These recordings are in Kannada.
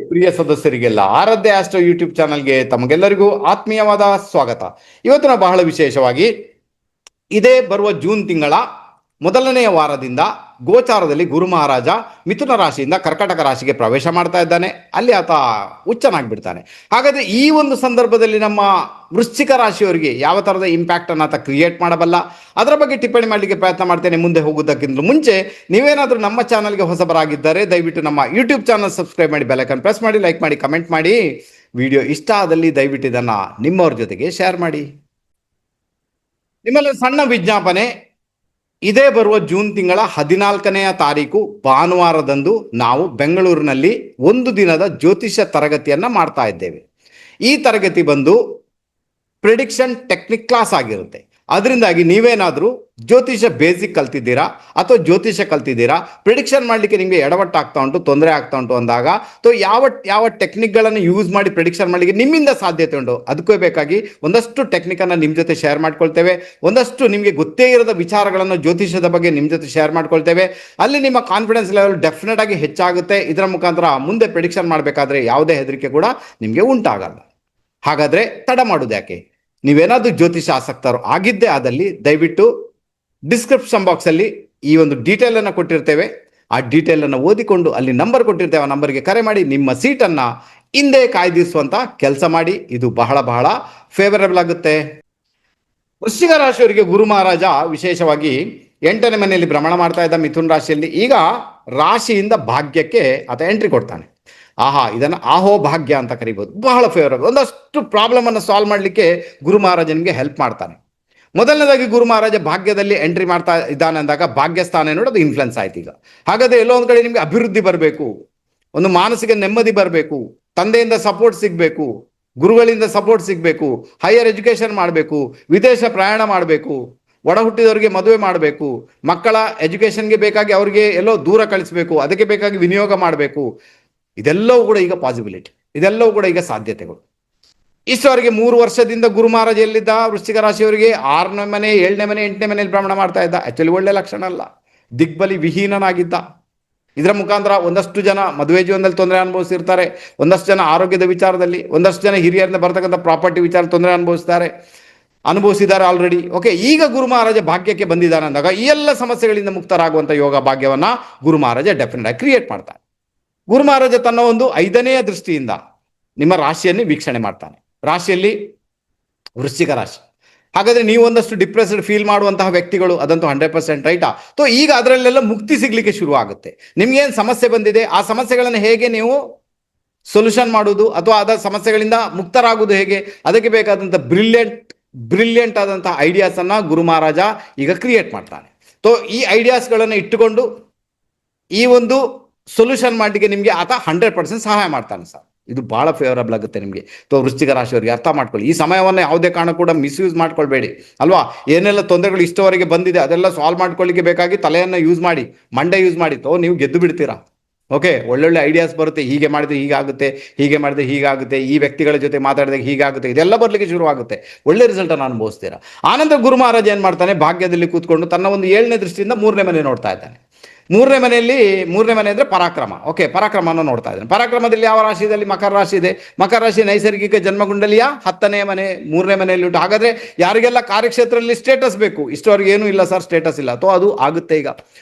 ಪ್ರಿಯ ಸದಸ್ಯರಿಗೆಲ್ಲ ಆರಾಧ್ಯ ಆಸ್ಟ್ರೋ ಯೂಟ್ಯೂಬ್ ಚಾನಲ್ಗೆ ತಮಗೆಲ್ಲರಿಗೂ ಆತ್ಮೀಯವಾದ ಸ್ವಾಗತ. ಇವತ್ತಿನ ಬಹಳ ವಿಶೇಷವಾಗಿ ಇದೇ ಬರುವ ಜೂನ್ ತಿಂಗಳ ಮೊದಲನೆಯ ವಾರದಿಂದ ಗೋಚಾರದಲ್ಲಿ ಗುರು ಮಹಾರಾಜ ಮಿಥುನ ರಾಶಿಯಿಂದ ಕರ್ಕಟಕ ರಾಶಿಗೆ ಪ್ರವೇಶ ಮಾಡ್ತಾ ಇದ್ದಾನೆ. ಅಲ್ಲಿ ಆತ ಉಚ್ಚನಾಗ್ಬಿಡ್ತಾನೆ. ಹಾಗಾದ್ರೆ ಈ ಒಂದು ಸಂದರ್ಭದಲ್ಲಿ ನಮ್ಮ ವೃಶ್ಚಿಕ ರಾಶಿಯವರಿಗೆ ಯಾವ ಥರದ ಇಂಪ್ಯಾಕ್ಟ್ ಅನ್ನು ಆತ ಕ್ರಿಯೇಟ್ ಮಾಡಬಲ್ಲ, ಅದರ ಬಗ್ಗೆ ಟಿಪ್ಪಣಿ ಮಾಡಲಿಕ್ಕೆ ಪ್ರಯತ್ನ ಮಾಡ್ತೇನೆ. ಮುಂದೆ ಹೋಗೋದಕ್ಕಿಂತ ಮುಂಚೆ ನೀವೇನಾದರೂ ನಮ್ಮ ಚಾನಲ್ಗೆ ಹೊಸಬರಾಗಿದ್ದರೆ ದಯವಿಟ್ಟು ನಮ್ಮ ಯೂಟ್ಯೂಬ್ ಚಾನಲ್ ಸಬ್ಸ್ಕ್ರೈಬ್ ಮಾಡಿ, ಬೆಲ್ ಐಕಾನ್ ಪ್ರೆಸ್ ಮಾಡಿ, ಲೈಕ್ ಮಾಡಿ, ಕಮೆಂಟ್ ಮಾಡಿ. ವಿಡಿಯೋ ಇಷ್ಟ ಆದಲ್ಲಿ ದಯವಿಟ್ಟು ಇದನ್ನು ನಿಮ್ಮವ್ರ ಜೊತೆಗೆ ಶೇರ್ ಮಾಡಿ. ನಿಮ್ಮಲ್ಲಿ ಸಣ್ಣ ವಿಜ್ಞಾಪನೆ, ಇದೇ ಬರುವ ಜೂನ್ ತಿಂಗಳ 14ನೆಯ ತಾರೀಕು ಭಾನುವಾರದಂದು ನಾವು ಬೆಂಗಳೂರಿನಲ್ಲಿ ಒಂದು ದಿನದ ಜ್ಯೋತಿಷ್ಯ ತರಗತಿಯನ್ನು ಮಾಡ್ತಾ ಇದ್ದೇವೆ. ಈ ತರಗತಿ ಬಂದು ಪ್ರಿಡಿಕ್ಷನ್ ಟೆಕ್ನಿಕ್ ಕ್ಲಾಸ್ ಆಗಿರುತ್ತೆ. ಅದರಿಂದಾಗಿ ನೀವೇನಾದರೂ ಜ್ಯೋತಿಷ ಬೇಸಿಕ್ ಕಲ್ತಿದ್ದೀರಾ ಅಥವಾ ಜ್ಯೋತಿಷ ಕಲ್ತಿದ್ದೀರಾ, ಪ್ರಿಡಿಕ್ಷನ್ ಮಾಡಲಿಕ್ಕೆ ನಿಮಗೆ ಎಡವಟ್ಟಾಗ್ತಾ ಉಂಟು, ತೊಂದರೆ ಆಗ್ತಾ ಉಂಟು ಅಂದಾಗ ಯಾವ ಟೆಕ್ನಿಕ್ಗಳನ್ನು ಯೂಸ್ ಮಾಡಿ ಪ್ರಿಡಿಕ್ಷನ್ ಮಾಡಲಿಕ್ಕೆ ನಿಮ್ಮಿಂದ ಸಾಧ್ಯತೆ ಉಂಟು, ಅದಕ್ಕೂ ಬೇಕಾಗಿ ಒಂದಷ್ಟು ಟೆಕ್ನಿಕನ್ನು ನಿಮ್ಮ ಜೊತೆ ಶೇರ್ ಮಾಡ್ಕೊಳ್ತೇವೆ. ಒಂದಷ್ಟು ನಿಮಗೆ ಗೊತ್ತೇ ಇರದ ವಿಚಾರಗಳನ್ನು ಜ್ಯೋತಿಷದ ಬಗ್ಗೆ ನಿಮ್ಮ ಜೊತೆ ಶೇರ್ ಮಾಡ್ಕೊಳ್ತೇವೆ. ಅಲ್ಲಿ ನಿಮ್ಮ ಕಾನ್ಫಿಡೆನ್ಸ್ ಲೆವೆಲ್ ಡೆಫಿನೆಟ್ ಆಗಿ ಹೆಚ್ಚಾಗುತ್ತೆ. ಇದರ ಮುಖಾಂತರ ಮುಂದೆ ಪ್ರಿಡಿಕ್ಷನ್ ಮಾಡಬೇಕಾದ್ರೆ ಯಾವುದೇ ಹೆದರಿಕೆ ಕೂಡ ನಿಮಗೆ ಉಂಟಾಗಲ್ಲ. ಹಾಗಾದರೆ ತಡ ಮಾಡೋದು ಯಾಕೆ? ನೀವೇನಾದರೂ ಜ್ಯೋತಿಷ ಆಸಕ್ತರು ಆಗಿದ್ದೇ ಆದಲ್ಲಿ ದಯವಿಟ್ಟು ಡಿಸ್ಕ್ರಿಪ್ಷನ್ ಬಾಕ್ಸಲ್ಲಿ ಈ ಒಂದು ಡೀಟೇಲನ್ನು ಕೊಟ್ಟಿರ್ತೇವೆ. ಆ ಡೀಟೇಲನ್ನು ಓದಿಕೊಂಡು ಅಲ್ಲಿ ನಂಬರ್ ಕೊಟ್ಟಿರ್ತೇವೆ, ಆ ನಂಬರ್ಗೆ ಕರೆ ಮಾಡಿ ನಿಮ್ಮ ಸೀಟನ್ನು ಹಿಂದೆ ಕಾಯ್ದಿರಿಸುವಂಥ ಕೆಲಸ ಮಾಡಿ. ಇದು ಬಹಳ ಬಹಳ ಫೇವರಬಲ್ ಆಗುತ್ತೆ. ವೃಶ್ಚಿಕ ರಾಶಿಯವರಿಗೆ ಗುರು ಮಹಾರಾಜ ವಿಶೇಷವಾಗಿ 8ನೇ ಮನೆಯಲ್ಲಿ ಭ್ರಮಣ ಮಾಡ್ತಾ ಇದ್ದ ಮಿಥುನ ರಾಶಿಯಲ್ಲಿ. ಈಗ ರಾಶಿಯಿಂದ ಭಾಗ್ಯಕ್ಕೆ ಆತ ಎಂಟ್ರಿ ಕೊಡ್ತಾನೆ. ಇದನ್ನು ಆಹೋ ಭಾಗ್ಯ ಅಂತ ಕರಿಬೋದು. ಬಹಳ ಫೇವರಬಲ್. ಒಂದಷ್ಟು ಪ್ರಾಬ್ಲಮ್ ಅನ್ನು ಸಾಲ್ವ್ ಮಾಡಲಿಕ್ಕೆ ಗುರು ಮಹಾರಾಜ ನಿಮಗೆ ಹೆಲ್ಪ್ ಮಾಡ್ತಾನೆ. ಮೊದಲನೇದಾಗಿ ಗುರು ಮಹಾರಾಜ ಭಾಗ್ಯದಲ್ಲಿ ಎಂಟ್ರಿ ಮಾಡ್ತಾ ಇದ್ದಾನೆ ಅಂದಾಗ ಭಾಗ್ಯಸ್ಥಾನ ನೋಡೋದು ಇನ್ಫ್ಲುಯೆನ್ಸ್ ಆಯ್ತು. ಈಗ ಹಾಗಾದ್ರೆ ಎಲ್ಲೋ ಒಂದು ಕಡೆ ನಿಮಗೆ ಅಭಿವೃದ್ಧಿ ಬರಬೇಕು, ಒಂದು ಮಾನಸಿಕ ನೆಮ್ಮದಿ ಬರಬೇಕು, ತಂದೆಯಿಂದ ಸಪೋರ್ಟ್ ಸಿಗಬೇಕು, ಗುರುಗಳಿಂದ ಸಪೋರ್ಟ್ ಸಿಗಬೇಕು, ಹೈಯರ್ ಎಜುಕೇಶನ್ ಮಾಡಬೇಕು, ವಿದೇಶ ಪ್ರಯಾಣ ಮಾಡಬೇಕು, ಒಡ ಹುಟ್ಟಿದವರಿಗೆ ಮದುವೆ ಮಾಡಬೇಕು, ಮಕ್ಕಳ ಎಜುಕೇಷನ್ಗೆ ಬೇಕಾಗಿ ಅವರಿಗೆ ಎಲ್ಲೋ ದೂರ ಕಳಿಸ್ಬೇಕು, ಅದಕ್ಕೆ ಬೇಕಾಗಿ ವಿನಿಯೋಗ ಮಾಡಬೇಕು. ಇದೆಲ್ಲವೂ ಕೂಡ ಈಗ ಪಾಸಿಬಿಲಿಟಿ, ಇದೆಲ್ಲವೂ ಕೂಡ ಈಗ ಸಾಧ್ಯತೆಗಳು. ಇಷ್ಟವರೆಗೆ 3 ವರ್ಷದಿಂದ ಗುರು ಮಹಾರಾಜ ಎಲ್ಲಿದ್ದ ವೃಶ್ಚಿಕ ರಾಶಿಯವರಿಗೆ 6ನೇ ಮನೆ, 7ನೇ ಮನೆ, 8ನೇ ಮನೆಯಲ್ಲಿ ಭ್ರಮಣ ಮಾಡ್ತಾ ಇದ್ದ. ಆಕ್ಚುಲಿ ಒಳ್ಳೆ ಲಕ್ಷಣ ಅಲ್ಲ, ದಿಗ್ಬಲಿ ವಿಹೀನನಾಗಿದ್ದ. ಇದರ ಮುಖಾಂತರ ಒಂದಷ್ಟು ಜನ ಮದುವೆ ಜೀವನದಲ್ಲಿ ತೊಂದರೆ ಅನುಭವಿಸಿರ್ತಾರೆ, ಒಂದಷ್ಟು ಜನ ಆರೋಗ್ಯದ ವಿಚಾರದಲ್ಲಿ, ಒಂದಷ್ಟು ಜನ ಹಿರಿಯರಿಂದ ಬರ್ತಕ್ಕಂಥ ಪ್ರಾಪರ್ಟಿ ವಿಚಾರ ತೊಂದರೆ ಅನುಭವಿಸಿದ್ದಾರೆ ಆಲ್ರೆಡಿ. ಓಕೆ, ಈಗ ಗುರು ಮಹಾರಾಜ ಭಾಗ್ಯಕ್ಕೆ ಬಂದಿದ್ದಾನೆ ಅಂದಾಗ ಈ ಎಲ್ಲ ಸಮಸ್ಯೆಗಳಿಂದ ಮುಕ್ತರಾಗುವಂಥ ಯೋಗ ಭಾಗ್ಯವನ್ನ ಗುರು ಮಹಾರಾಜ ಡೆಫಿನೆಟ್ ಆಗಿ ಕ್ರಿಯೇಟ್ ಮಾಡ್ತಾನೆ. ಗುರು ಮಹಾರಾಜ ತನ್ನ ಒಂದು 5ನೆಯ ದೃಷ್ಟಿಯಿಂದ ನಿಮ್ಮ ರಾಶಿಯನ್ನು ವೀಕ್ಷಣೆ ಮಾಡ್ತಾನೆ. ರಾಶಿಯಲ್ಲಿ ವೃಶ್ಚಿಕ ರಾಶಿ. ಹಾಗಾದ್ರೆ ನೀವು ಒಂದಷ್ಟು ಡಿಪ್ರೆಸ್ಡ್ ಫೀಲ್ ಮಾಡುವಂತಹ ವ್ಯಕ್ತಿಗಳು, ಅದಂತೂ 100% ರೈಟಾ? ಸೊ ಈಗ ಅದರಲ್ಲೆಲ್ಲ ಮುಕ್ತಿ ಸಿಗ್ಲಿಕ್ಕೆ ಶುರು ಆಗುತ್ತೆ. ನಿಮ್ಗೇನು ಸಮಸ್ಯೆ ಬಂದಿದೆ, ಆ ಸಮಸ್ಯೆಗಳನ್ನು ಹೇಗೆ ನೀವು ಸೊಲ್ಯೂಷನ್ ಮಾಡುವುದು ಅಥವಾ ಅದರ ಸಮಸ್ಯೆಗಳಿಂದ ಮುಕ್ತರಾಗುವುದು ಹೇಗೆ, ಅದಕ್ಕೆ ಬೇಕಾದಂಥ ಬ್ರಿಲಿಯಂಟ್ ಆದಂತಹ ಐಡಿಯಾಸ್ ಅನ್ನ ಗುರು ಮಹಾರಾಜ ಈಗ ಕ್ರಿಯೇಟ್ ಮಾಡ್ತಾನೆ. ಸೊ ಈ ಐಡಿಯಾಸ್ಗಳನ್ನು ಇಟ್ಟುಕೊಂಡು ಈ ಒಂದು ಸೊಲ್ಯೂಷನ್ ಮಾಡಲಿಕ್ಕೆ ನಿಮಗೆ ಆತ 100% ಸಹಾಯ ಮಾಡ್ತಾನೆ ಸರ್. ಇದು ಬಹಳ ಫೇವರಬಲ್ ಆಗುತ್ತೆ ನಿಮಗೆ. ವೃಶ್ಚಿಕ ರಾಶಿಯವರಿಗೆ ಅರ್ಥ ಮಾಡ್ಕೊಳ್ಳಿ. ಈ ಸಮಯವನ್ನು ಯಾವುದೇ ಕಾರಣ ಕೂಡ ಮಿಸ್ಯೂಸ್ ಮಾಡ್ಕೊಳ್ಬೇಡಿ ಅಲ್ವಾ. ಏನೆಲ್ಲ ತೊಂದರೆಗಳು ಇಷ್ಟವರೆಗೆ ಬಂದಿದೆ ಅದೆಲ್ಲ ಸಾಲ್ವ್ ಮಾಡ್ಕೊಳ್ಳಿಕ್ಕೆ ಬೇಕಾಗಿ ತಲೆಯನ್ನು ಯೂಸ್ ಮಾಡಿ, ಮಂಡೆ ಯೂಸ್ ಮಾಡಿ, ನೀವು ಗೆದ್ದು ಬಿಡ್ತೀರಾ. ಓಕೆ, ಒಳ್ಳೊಳ್ಳೆ ಐಡಿಯಾಸ್ ಬರುತ್ತೆ. ಹೀಗೆ ಮಾಡಿದ್ರೆ ಹೀಗಾಗುತ್ತೆ, ಹೀಗೆ ಮಾಡಿದ್ರೆ ಹೀಗಾಗುತ್ತೆ, ಈ ವ್ಯಕ್ತಿಗಳ ಜೊತೆ ಮಾತಾಡಿದಾಗ ಹೀಗಾಗುತ್ತೆ, ಇದೆಲ್ಲ ಬರಲಿಕ್ಕೆ ಶುರುವಾಗುತ್ತೆ. ಒಳ್ಳೆ ರಿಸಲ್ಟನ್ನು ಅನುಭವಿಸ್ತೀರಾ. ಆನಂತರ ಗುರು ಮಹಾರಾಜ ಏನು ಮಾಡ್ತಾನೆ, ಭಾಗ್ಯದಲ್ಲಿ ಕೂತ್ಕೊಂಡು ತನ್ನ ಒಂದು 7ನೇ ದೃಷ್ಟಿಯಿಂದ 3ನೇ ಮನೆ ನೋಡ್ತಾ ಇದ್ದಾನೆ. 3ನೇ ಮನೆ ಅಂದರೆ ಪರಾಕ್ರಮ. ಓಕೆ, ಪರಾಕ್ರಮವನ್ನು ನೋಡ್ತಾ ಇದ್ದಾನೆ. ಪರಾಕ್ರಮದಲ್ಲಿ ಯಾವ ರಾಶಿಯಲ್ಲಿ? ಮಕರ ರಾಶಿ ಇದೆ. ಮಕರ ರಾಶಿ ನೈಸರ್ಗಿಕ ಜನ್ಮಗುಂಡಲಿಯ 10ನೇ ಮನೆ, 3ನೇ ಮನೆಯಲ್ಲಿ ಉಂಟು. ಹಾಗಾದ್ರೆ ಯಾರಿಗೆಲ್ಲ ಕಾರ್ಯಕ್ಷೇತ್ರದಲ್ಲಿ ಸ್ಟೇಟಸ್ ಬೇಕು, ಇಷ್ಟವರೆಗೆ ಏನೂ ಇಲ್ಲ ಸರ್, ಸ್ಟೇಟಸ್ ಇಲ್ಲ, ಅದು ಆಗುತ್ತೆ. ಈಗ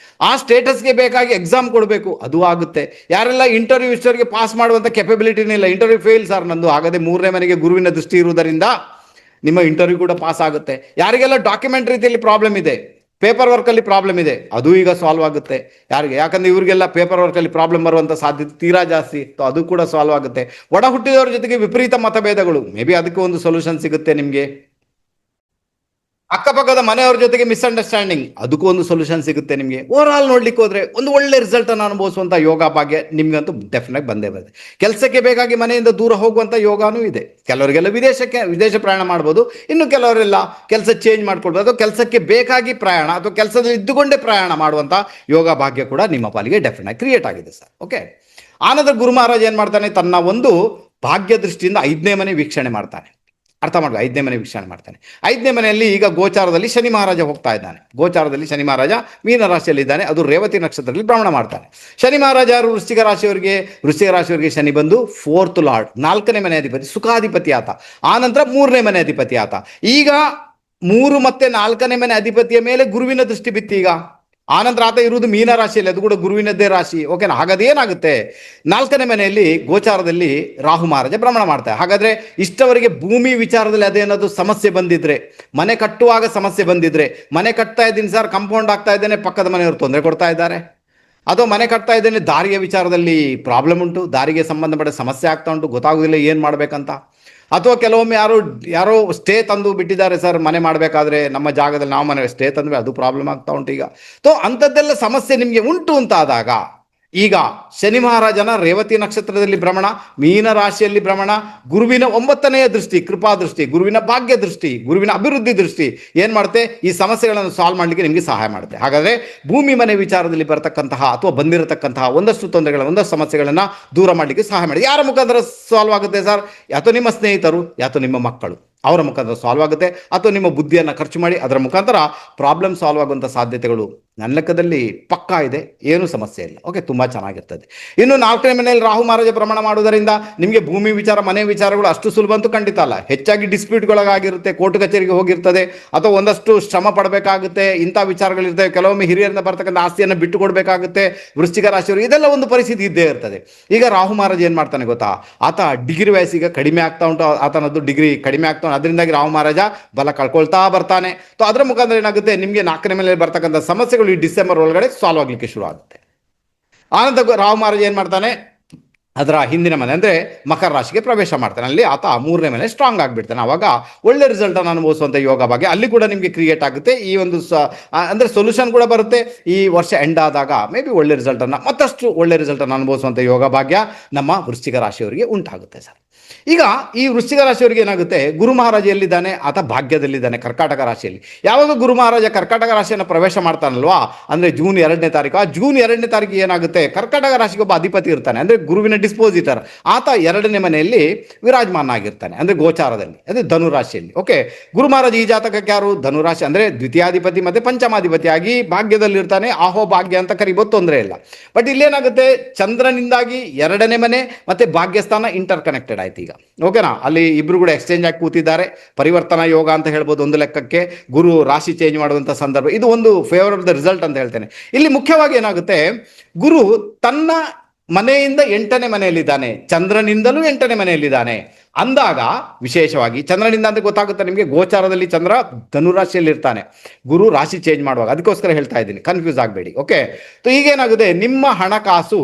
ಆ ಸ್ಟೇಟಸ್ಗೆ ಬೇಕಾಗಿ ಎಕ್ಸಾಮ್ ಕೊಡಬೇಕು, ಅದು ಆಗುತ್ತೆ. ಯಾರೆಲ್ಲ ಇಂಟರ್ವ್ಯೂ ಇಷ್ಟವರೆಗೆ ಪಾಸ್ ಮಾಡುವಂಥ ಕೆಪಬಿಲಿಟಿನೇ ಇಲ್ಲ, ಇಂಟರ್ವ್ಯೂ ಫೇಲ್ ಸರ್ ನಂದು, ಹಾಗಾದ್ರೆ 3ನೇ ಮನೆಗೆ ಗುರುವಿನ ದೃಷ್ಟಿ ಇರುವುದರಿಂದ ನಿಮ್ಮ ಇಂಟರ್ವ್ಯೂ ಕೂಡ ಪಾಸ್ ಆಗುತ್ತೆ. ಯಾರಿಗೆಲ್ಲ ಡಾಕ್ಯುಮೆಂಟ್ ರೀತಿಯಲ್ಲಿ ಪ್ರಾಬ್ಲಮ್ ಇದೆ, ಪೇಪರ್ ವರ್ಕಲ್ಲಿ ಪ್ರಾಬ್ಲಮ್ ಇದೆ, ಅದು ಈಗ ಸಾಲ್ವ್ ಆಗುತ್ತೆ. ಯಾಕಂದ್ರೆ ಇವರಿಗೆಲ್ಲ ಪೇಪರ್ ವರ್ಕಲ್ಲಿ ಪ್ರಾಬ್ಲಮ್ ಬರುವಂಥ ಸಾಧ್ಯತೆ ತೀರಾ ಜಾಸ್ತಿ, ಅದು ಕೂಡ ಸಾಲ್ವ್ ಆಗುತ್ತೆ. ಒಡ ಹುಟ್ಟಿದವರ ಜೊತೆಗೆ ವಿಪರೀತ ಮತಭೇದಗಳು, ಮೇ ಬಿ ಅದಕ್ಕೆ ಒಂದು ಸೊಲ್ಯೂಷನ್ ಸಿಗುತ್ತೆ ನಿಮಗೆ. ಅಕ್ಕಪಕ್ಕದ ಮನೆಯವ್ರ ಜೊತೆಗೆ ಮಿಸ್ಅಂಡರ್ಸ್ಟ್ಯಾಂಡಿಂಗ್, ಅದಕ್ಕೂ ಒಂದು ಸೊಲ್ಯೂಷನ್ ಸಿಗುತ್ತೆ ನಿಮಗೆ. ಓವರ್ ಆಲ್ ನೋಡ್ಲಿಕ್ಕೆ ಹೋದ್ರೆ ಒಂದು ಒಳ್ಳೆ ರಿಸಲ್ಟ್ ಅನ್ನು ಅನುಭವಿಸುವಂಥ ಯೋಗ ಭಾಗ್ಯ ನಿಮ್ಗಂತೂ ಡೆಫಿನೆಟ್ ಬಂದೇ ಬರುತ್ತೆ. ಕೆಲಸಕ್ಕೆ ಬೇಕಾಗಿ ಮನೆಯಿಂದ ದೂರ ಹೋಗುವಂಥ ಯೋಗಾನೂ ಇದೆ. ಕೆಲವರಿಗೆಲ್ಲ ವಿದೇಶ ಪ್ರಯಾಣ ಮಾಡ್ಬೋದು, ಇನ್ನು ಕೆಲವರೆಲ್ಲ ಕೆಲಸ ಚೇಂಜ್ ಮಾಡ್ಕೊಳ್ಬೋದು, ಅಥವಾ ಕೆಲಸಕ್ಕೆ ಬೇಕಾಗಿ ಪ್ರಯಾಣ ಅಥವಾ ಕೆಲಸದಲ್ಲಿ ಇದ್ದುಕೊಂಡೇ ಪ್ರಯಾಣ ಮಾಡುವಂಥ ಯೋಗ ಭಾಗ್ಯ ಕೂಡ ನಿಮ್ಮ ಪಾಲಿಗೆ ಡೆಫಿನೆಟ್ ಕ್ರಿಯೇಟ್ ಆಗಿದೆ ಸರ್. ಓಕೆ, ಆನಂತರ ಗುರು ಮಹಾರಾಜ ಏನು ಮಾಡ್ತಾನೆ, ತನ್ನ ಒಂದು ಭಾಗ್ಯ ದೃಷ್ಟಿಯಿಂದ 5ನೇ ಮನೆ ವೀಕ್ಷಣೆ ಮಾಡ್ತಾನೆ. ಅರ್ಥ ಮಾಡಿ, 5ನೇ ಮನೆ ವೀಕ್ಷಣೆ ಮಾಡ್ತಾನೆ. 5ನೇ ಮನೆಯಲ್ಲಿ ಈಗ ಗೋಚಾರದಲ್ಲಿ ಶನಿ ಮಹಾರಾಜ ಹೋಗ್ತಾ ಇದ್ದಾನೆ. ಗೋಚಾರದಲ್ಲಿ ಶನಿ ಮಹಾರಾಜ ಮೀನ ರಾಶಿಯಲ್ಲಿದ್ದಾನೆ, ಅದು ರೇವತಿ ನಕ್ಷತ್ರದಲ್ಲಿ ಭ್ರಮಣ ಮಾಡ್ತಾನೆ. ಶನಿ ಮಹಾರಾಜ ಯಾರು? ವೃಶ್ಚಿಕ ರಾಶಿಯವರಿಗೆ ಶನಿ ಬಂದು 4th ಲಾರ್ಡ್, 4ನೇ ಮನೆ ಅಧಿಪತಿ, ಸುಖಾಧಿಪತಿ ಆತ. ಆನಂತರ 3ನೇ ಮನೆ ಅಧಿಪತಿ ಆತ. ಈಗ 3 ಮತ್ತು 4ನೇ ಮನೆ ಅಧಿಪತಿಯ ಮೇಲೆ ಗುರುವಿನ ದೃಷ್ಟಿ ಬಿತ್ತಿ. ಈಗ ಆನಂತರ ಆತ ಇರುವುದು ಮೀನ ರಾಶಿಯಲ್ಲಿ, ಅದು ಕೂಡ ಗುರುವಿನದ್ದೇ ರಾಶಿ. ಓಕೆನಾ? ಹಾಗಾದ್ರೆ ಏನಾಗುತ್ತೆ, 4ನೇ ಮನೆಯಲ್ಲಿ ಗೋಚಾರದಲ್ಲಿ ರಾಹು ಮಹಾರಾಜ ಭ್ರಮಣ ಮಾಡ್ತಾರೆ. ಹಾಗಾದ್ರೆ ಇಷ್ಟವರೆಗೆ ಭೂಮಿ ವಿಚಾರದಲ್ಲಿ ಅದೇನಾದ್ರು ಸಮಸ್ಯೆ ಬಂದಿದ್ರೆ, ಮನೆ ಕಟ್ಟುವಾಗ ಸಮಸ್ಯೆ ಬಂದಿದ್ರೆ, ಮನೆ ಕಟ್ತಾ ಇದ್ದೀನಿ ಸರ್, ಕಾಂಪೌಂಡ್ ಆಗ್ತಾ ಇದ್ದೇನೆ, ಪಕ್ಕದ ಮನೆಯವರು ತೊಂದರೆ ಕೊಡ್ತಾ ಇದ್ದಾರೆ, ಅಥವಾ ಮನೆ ಕಟ್ತಾ ಇದ್ದೇನೆ, ದಾರಿಯ ವಿಚಾರದಲ್ಲಿ ಪ್ರಾಬ್ಲಮ್ ಉಂಟು, ದಾರಿಗೆ ಸಂಬಂಧಪಟ್ಟ ಸಮಸ್ಯೆ ಆಗ್ತಾ ಉಂಟು, ಗೊತ್ತಾಗೋದಿಲ್ಲ ಏನು ಮಾಡಬೇಕಂತ, ಅಥವಾ ಕೆಲವೊಮ್ಮೆ ಯಾರೋ ಸ್ಟೇ ತಂದು ಬಿಟ್ಟಿದ್ದಾರೆ ಸರ್, ಮನೆ ಮಾಡಬೇಕಾದ್ರೆ ನಮ್ಮ ಜಾಗದಲ್ಲಿ ನಾವು ಮನೆ ಸ್ಟೇ ತಂದ್ವಿ, ಅದು ಪ್ರಾಬ್ಲಮ್ ಆಗ್ತಾ ಉಂಟು ಈಗ. ಅಂಥದ್ದೆಲ್ಲ ಸಮಸ್ಯೆ ನಿಮಗೆ ಉಂಟು ಅಂತಾದಾಗ, ಈಗ ಶನಿ ಮಹಾರಾಜನ ರೇವತಿ ನಕ್ಷತ್ರದಲ್ಲಿ ಭ್ರಮಣ, ಮೀನ ರಾಶಿಯಲ್ಲಿ ಭ್ರಮಣ, ಗುರುವಿನ 9ನೇ ದೃಷ್ಟಿ, ಕೃಪಾ ದೃಷ್ಟಿ, ಗುರುವಿನ ಭಾಗ್ಯ ದೃಷ್ಟಿ, ಗುರುವಿನ ಅಭಿವೃದ್ಧಿ ದೃಷ್ಟಿ ಏನು ಮಾಡುತ್ತೆ, ಈ ಸಮಸ್ಯೆಗಳನ್ನು ಸಾಲ್ವ್ ಮಾಡಲಿಕ್ಕೆ ನಿಮಗೆ ಸಹಾಯ ಮಾಡುತ್ತೆ. ಹಾಗಾದರೆ ಭೂಮಿ ಮನೆ ವಿಚಾರದಲ್ಲಿ ಬರತಕ್ಕಂತಹ ಅಥವಾ ಬಂದಿರತಕ್ಕಂತಹ ಒಂದಷ್ಟು ತೊಂದರೆಗಳನ್ನು, ಒಂದಷ್ಟು ಸಮಸ್ಯೆಗಳನ್ನು ದೂರ ಮಾಡಲಿಕ್ಕೆ ಸಹಾಯ ಮಾಡಿ. ಯಾರ ಮುಖಾಂತರ ಸಾಲ್ವ್ ಆಗುತ್ತೆ ಸರ್? ಯಾತೋ ನಿಮ್ಮ ಸ್ನೇಹಿತರು, ಯಾತೋ ನಿಮ್ಮ ಮಕ್ಕಳು, ಅವರ ಮುಖಾಂತರ ಸಾಲ್ವ್ ಆಗುತ್ತೆ. ಅಥವಾ ನಿಮ್ಮ ಬುದ್ಧಿಯನ್ನು ಖರ್ಚು ಮಾಡಿ ಅದರ ಮುಖಾಂತರ ಪ್ರಾಬ್ಲಮ್ ಸಾಲ್ವ್ ಆಗುವಂಥ ಸಾಧ್ಯತೆಗಳು ನನ್ನ ಲೆಕ್ಕದಲ್ಲಿ ಪಕ್ಕಾ ಇದೆ, ಏನೂ ಸಮಸ್ಯೆ ಇಲ್ಲ. ಓಕೆ, ತುಂಬ ಚೆನ್ನಾಗಿರ್ತದೆ. ಇನ್ನು 4ನೇ ಮನೆಯಲ್ಲಿ ರಾಹು ಮಹಾರಾಜ ಭ್ರಮಣ ಮಾಡುವುದರಿಂದ ನಿಮಗೆ ಭೂಮಿ ವಿಚಾರ, ಮನೆ ವಿಚಾರಗಳು ಅಷ್ಟು ಸುಲಭ ಅಂತೂ ಖಂಡಿತ ಅಲ್ಲ. ಹೆಚ್ಚಾಗಿ ಡಿಸ್ಪ್ಯೂಟ್ಗಳಾಗಿರುತ್ತೆ, ಕೋರ್ಟ್ ಕಚೇರಿಗೆ ಹೋಗಿರ್ತದೆ, ಅಥವಾ ಒಂದಷ್ಟು ಶ್ರಮ ಪಡಬೇಕಾಗುತ್ತೆ, ಇಂಥ ವಿಚಾರಗಳಿರ್ತವೆ. ಕೆಲವೊಮ್ಮೆ ಹಿರಿಯರಿಂದ ಬರ್ತಕ್ಕಂಥ ಆಸ್ತಿಯನ್ನು ಬಿಟ್ಟು ಕೊಡಬೇಕಾಗುತ್ತೆ ವೃಶ್ಚಿಕ ರಾಶಿಯವರು. ಇದೆಲ್ಲ ಒಂದು ಪರಿಸ್ಥಿತಿ ಇದ್ದೇ ಇರ್ತದೆ. ಈಗ ರಾಹು ಮಹಾರಾಜ ಏನು ಮಾಡ್ತಾನೆ ಗೊತ್ತಾ, ಆತ ಡಿಗ್ರಿ ವಯಸ್ಸಿಗೆ ಕಡಿಮೆ ಆಗ್ತಾ ಉಂಟು, ಆತನದ್ದು ಡಿಗ್ರಿ ಕಡಿಮೆ ಆಗ್ತಾ ಉಂಟು, ಅದರಿಂದಾಗಿ ರಾಹು ಮಹಾರಾಜ ಬಲ ಕಳ್ಕೊಳ್ತಾ ಬರ್ತಾನೆ. ಅದರ ಮುಖಾಂತರ ಏನಾಗುತ್ತೆ, ನಿಮಗೆ 4ನೇ ಮನೆಯಲ್ಲಿ ಬರ್ತಕ್ಕಂಥ ಸಮಸ್ಯೆಗಳು ಈ ಡಿಸೆಂಬರ್ ಒಳಗಡೆ ಸಾಲ್ವ್ ಆಗಲಿಕ್ಕೆ ಶುರು ಆಗುತ್ತೆ. ಆನಂತರ ರಾಹು ಮಹಾರಾಜ ಏನು ಮಾಡ್ತಾನೆ, ಅದರ ಹಿಂದಿನ ಮನೆ ಅಂದರೆ ಮಕರ ರಾಶಿಗೆ ಪ್ರವೇಶ ಮಾಡ್ತಾನೆ. ಅಲ್ಲಿ ಆತ 3ನೇ ಮನೆ ಸ್ಟ್ರಾಂಗ್ ಆಗಿಬಿಡ್ತಾನೆ. ಆವಾಗ ಒಳ್ಳೆ ರಿಸಲ್ಟನ್ನು ಅನುಭವಿಸುವಂಥ ಯೋಗ ಬಗ್ಗೆ ಅಲ್ಲಿ ಕೂಡ ನಿಮಗೆ ಕ್ರಿಯೇಟ್ ಆಗುತ್ತೆ. ಈ ಒಂದು ಅಂದರೆ ಸೊಲ್ಯೂಷನ್ ಕೂಡ ಬರುತ್ತೆ. ಈ ವರ್ಷ ಎಂಡ್ ಆದಾಗ ಮೇ ಬಿ ಒಳ್ಳೆ ರಿಸಲ್ಟನ್ನು, ಮತ್ತಷ್ಟು ಒಳ್ಳೆ ರಿಸಲ್ಟನ್ನು ಅನುಭವಿಸುವಂಥ ಯೋಗ ಭಾಗ್ಯ ನಮ್ಮ ವೃಶ್ಚಿಕ ರಾಶಿಯವರಿಗೆ ಉಂಟಾಗುತ್ತೆ ಸರ್. ಈಗ ಈ ವೃಶ್ಚಿಕ ರಾಶಿಯವರಿಗೆ ಏನಾಗುತ್ತೆ, ಗುರು ಮಹಾರಾಜ ಎಲ್ಲಿದ್ದಾನೆ, ಆತ ಭಾಗ್ಯದಲ್ಲಿದ್ದಾನೆ, ಕರ್ಕಾಟಕ ರಾಶಿಯಲ್ಲಿ. ಯಾವಾಗ ಗುರು ಮಹಾರಾಜ ಕರ್ಕಾಟಕ ರಾಶಿಯನ್ನು ಪ್ರವೇಶ ಮಾಡ್ತಾನಲ್ವಾ, ಅಂದರೆ ಜೂನ್ 2ನೇ ತಾರೀಕು, ಆ ಜೂನ್ 2ನೇ ತಾರೀಕು ಏನಾಗುತ್ತೆ, ಕರ್ಕಾಟಕ ರಾಶಿಗೆ ಒಬ್ಬ ಅಧಿಪತಿ ಇರ್ತಾನೆ, ಅಂದರೆ ಗುರುವಿನ ಡಿಸ್ಪೋಸಿಟರ್. ಆತ 2ನೇ ಮನೆಯಲ್ಲಿ ವಿರಾಜಮಾನ ಆಗಿರ್ತಾನೆ, ಅಂದರೆ ಗೋಚಾರದಲ್ಲಿ, ಅಂದರೆ ಧನುರಾಶಿಯಲ್ಲಿ. ಓಕೆ, ಗುರು ಮಹಾರಾಜ ಈ ಜಾತಕಕ್ಕೆ ಯಾರು, ಧನುರಾಶಿ, ಅಂದರೆ ದ್ವಿತೀಯಾಧಿಪತಿ ಮತ್ತು ಪಂಚಮಾಧಿಪತಿಯಾಗಿ ಭಾಗ್ಯದಲ್ಲಿರ್ತಾನೆ. ಆಹೋ ಭಾಗ್ಯ ಅಂತ ಕರಿಬೋದು, ತೊಂದರೆ ಇಲ್ಲ. ಬಟ್ ಇಲ್ಲೇನಾಗುತ್ತೆ, ಚಂದ್ರನಿಂದಾಗಿ 2ನೇ ಮನೆ ಮತ್ತು ಭಾಗ್ಯಸ್ಥಾನ ಇಂಟರ್ ಕನೆಕ್ಟೆಡ್ ಆಯ್ತು ಈಗ. ಓಕೆನಾ, ಅಲ್ಲಿ ಇಬ್ರು ಕೂಡ ಎಕ್ಸ್ಚೇಂಜ್ ಆಗಿ ಕೂತಿದ್ದಾರೆ. ಪರಿವರ್ತನಾ ಯೋಗ ಅಂತ ಹೇಳ್ಬೋದು ಒಂದು ಲೆಕ್ಕಕ್ಕೆ. ಗುರು ರಾಶಿ ಚೇಂಜ್ ಮಾಡುವಂಥ ಸಂದರ್ಭ ಇದು, ಒಂದು ಫೇವರಬಲ್ ರಿಸಲ್ಟ್ ಅಂತ ಹೇಳ್ತೇನೆ. ಇಲ್ಲಿ ಮುಖ್ಯವಾಗಿ ಏನಾಗುತ್ತೆ, ಗುರು ತನ್ನ ಮನೆಯಿಂದ 8ನೇ ಮನೆಯಲ್ಲಿದ್ದಾನೆ, ಚಂದ್ರನಿಂದಲೂ 8ನೇ ಮನೆಯಲ್ಲಿದ್ದಾನೆ ಅಂದಾಗ, ವಿಶೇಷವಾಗಿ ಚಂದ್ರನಿಂದ ಅಂತ ಗೊತ್ತಾಗುತ್ತೆ ನಿಮಗೆ, ಗೋಚಾರದಲ್ಲಿ ಚಂದ್ರ ಧನುರಾಶಿಯಲ್ಲಿ ಇರ್ತಾನೆ, ಗುರು ರಾಶಿ ಚೇಂಜ್ ಮಾಡುವಾಗ. ಅದಕ್ಕೋಸ್ಕರ ಹೇಳ್ತಾ ಇದ್ದೀನಿ, ಕನ್ಫ್ಯೂಸ್ ಆಗಬೇಡಿ. ಓಕೆ, ಈಗೇನಾಗುತ್ತೆ, ನಿಮ್ಮ ಹಣಕಾಸು